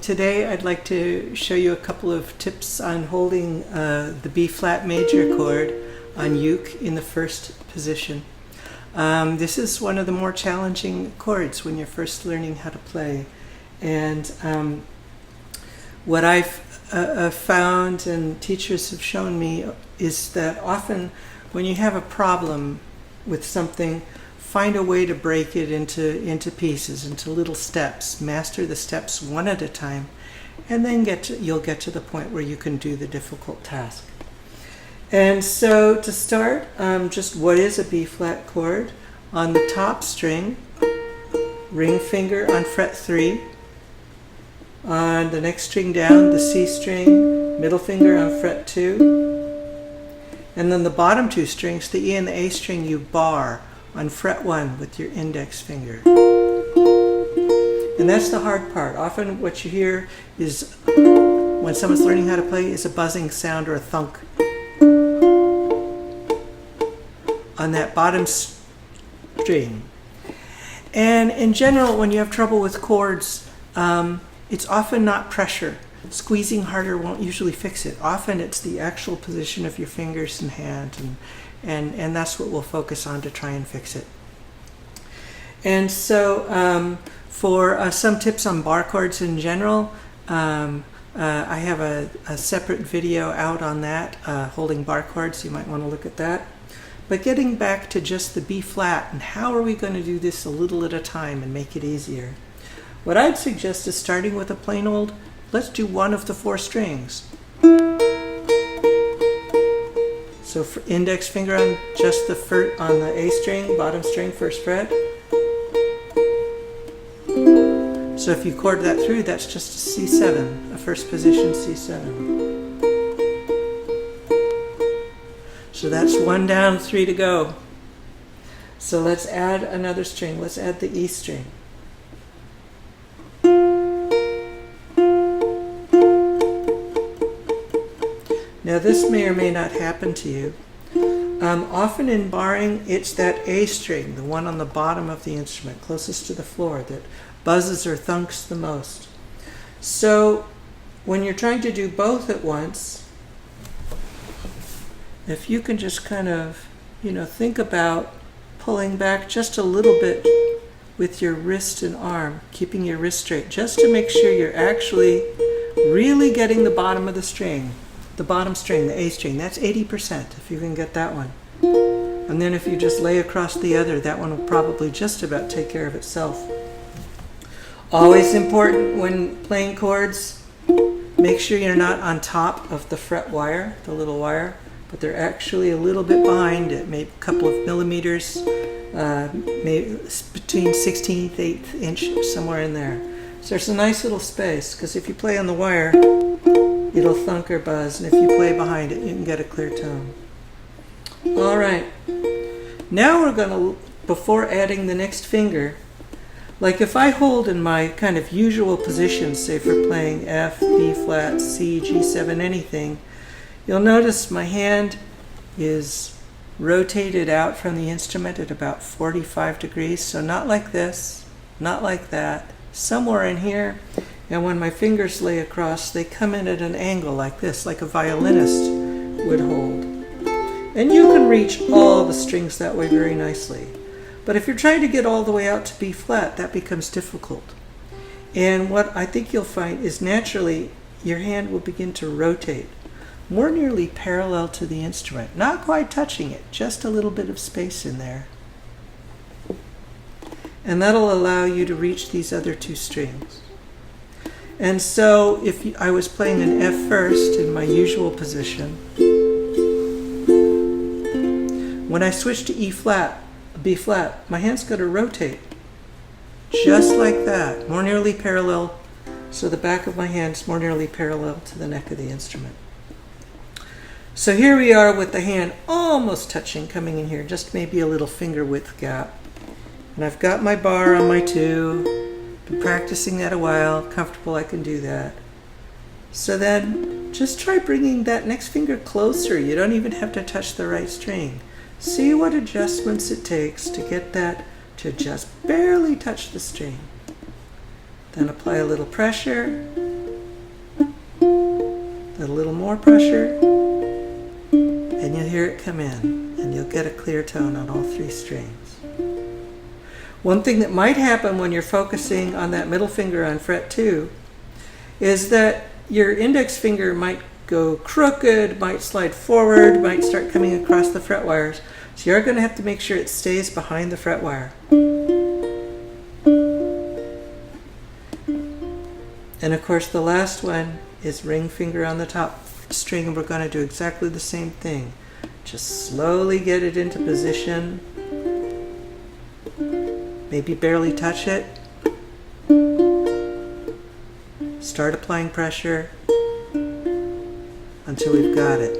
Today I'd like to show you a couple of tips on holding the B flat major chord on uke in the first position. This is one of the more challenging chords when you're first learning how to play. And what I've found and teachers have shown me is that often when you have a problem with something, find a way to break it into pieces, into little steps. Master the steps one at a time, and then you'll get to the point where you can do the difficult task. And so to start, just what is a B flat chord? On the top string, ring finger on fret 3. On the next string down, the C string, middle finger on fret 2. And then the bottom two strings, the E and the A string, you bar on fret 1 with your index finger. And that's the hard part. Often what you hear is, when someone's learning how to play, is a buzzing sound or a thunk on that bottom string. And in general, when you have trouble with chords, it's often not pressure. Squeezing harder won't usually fix it. Often it's the actual position of your fingers and hand, and that's what we'll focus on to try and fix it. And so for some tips on bar chords in general, I have a separate video out on that, holding bar chords. You might want to look at that. But getting back to just the B flat, and how are we going to do this a little at a time and make it easier? What I'd suggest is starting with a plain old, let's do one of the 4 strings. So for index finger on just on the A string, bottom string, first fret. So if you chord that through, that's just a C7, a first position C7. So that's 1 down, 3 to go. So let's add another string. Let's add the E string. Now this may or may not happen to you. Often in barring, it's that A string, the one on the bottom of the instrument, closest to the floor, that buzzes or thunks the most. So when you're trying to do both at once, if you can just kind of, think about pulling back just a little bit with your wrist and arm, keeping your wrist straight, just to make sure you're actually really getting the bottom of the string. The bottom string, the A string, that's 80% if you can get that one. And then if you just lay across the other, that one will probably just about take care of itself. Always important when playing chords, make sure you're not on top of the fret wire, the little wire, but they're actually a little bit behind it, maybe a couple of millimeters, maybe between 16th, 8th inch, somewhere in there. So there's a nice little space, because if you play on the wire, it'll thunk or buzz, and if you play behind it, you can get a clear tone. All right. Now we're going to, before adding the next finger, like if I hold in my kind of usual position, say for playing F, B flat, C, G7, anything, you'll notice my hand is rotated out from the instrument at about 45 degrees, so not like this, not like that, somewhere in here. And when my fingers lay across, they come in at an angle like this, like a violinist would hold. And you can reach all the strings that way very nicely. But if you're trying to get all the way out to B flat, that becomes difficult. And what I think you'll find is naturally your hand will begin to rotate more nearly parallel to the instrument, not quite touching it, just a little bit of space in there. And that'll allow you to reach these other 2 strings. And so if I was playing an F first in my usual position, when I switch to E flat, B flat, my hand's going to rotate just like that, more nearly parallel, so the back of my hand's more nearly parallel to the neck of the instrument. So here we are with the hand almost touching, coming in here, just maybe a little finger width gap. And I've got my bar on my 2. Been practicing that a while, comfortable I can do that. So then just try bringing that next finger closer. You don't even have to touch the right string. See what adjustments it takes to get that to just barely touch the string. Then apply a little pressure, a little more pressure, and you'll hear it come in, and you'll get a clear tone on all 3 strings. One thing that might happen when you're focusing on that middle finger on fret 2 is that your index finger might go crooked, might slide forward, might start coming across the fret wires. So you're going to have to make sure it stays behind the fret wire. And of course the last one is ring finger on the top string, and we're going to do exactly the same thing. Just slowly get it into position. Maybe barely touch it. Start applying pressure until we've got it.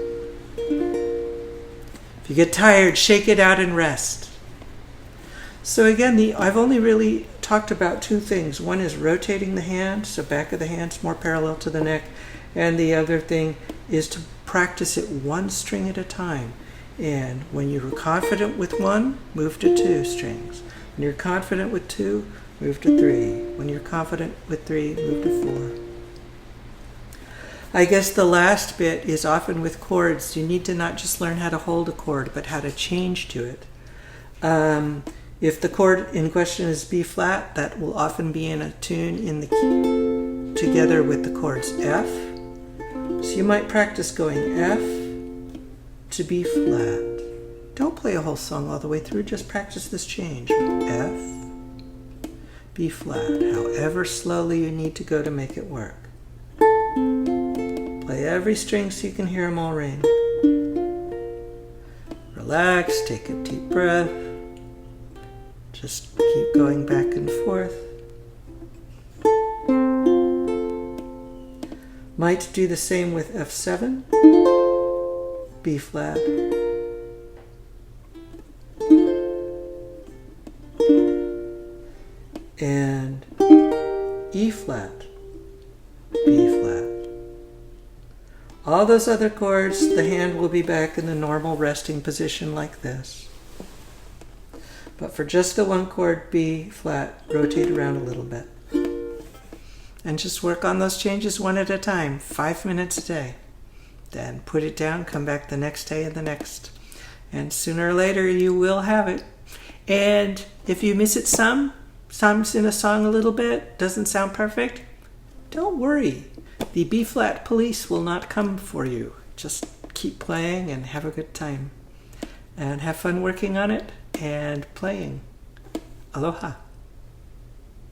If you get tired, shake it out and rest. So again, I've only really talked about 2 things. One is rotating the hand, so back of the hand's more parallel to the neck, and the other thing is to practice it 1 string at a time. And when you're confident with 1, move to 2 strings. When you're confident with 2, move to 3. When you're confident with 3, move to 4. I guess the last bit is often with chords, you need to not just learn how to hold a chord, but how to change to it. If the chord in question is B flat, that will often be in a tune in the key together with the chords F. So you might practice going F to B flat. Don't play a whole song all the way through, just practice this change. F, B flat, however slowly you need to go to make it work. Play every string so you can hear them all ring. Relax, take a deep breath. Just keep going back and forth. Might do the same with F7, B flat, and E flat, B flat. All those other chords, the hand will be back in the normal resting position like this. But for just the one chord, B flat, rotate around a little bit. And just work on those changes 1 at a time, 5 minutes a day. Then put it down, come back the next day and the next. And sooner or later you will have it. And if you miss it sometimes in a song a little bit, doesn't sound perfect, don't worry. The B flat police will not come for you. Just keep playing and have a good time. And have fun working on it and playing. Aloha.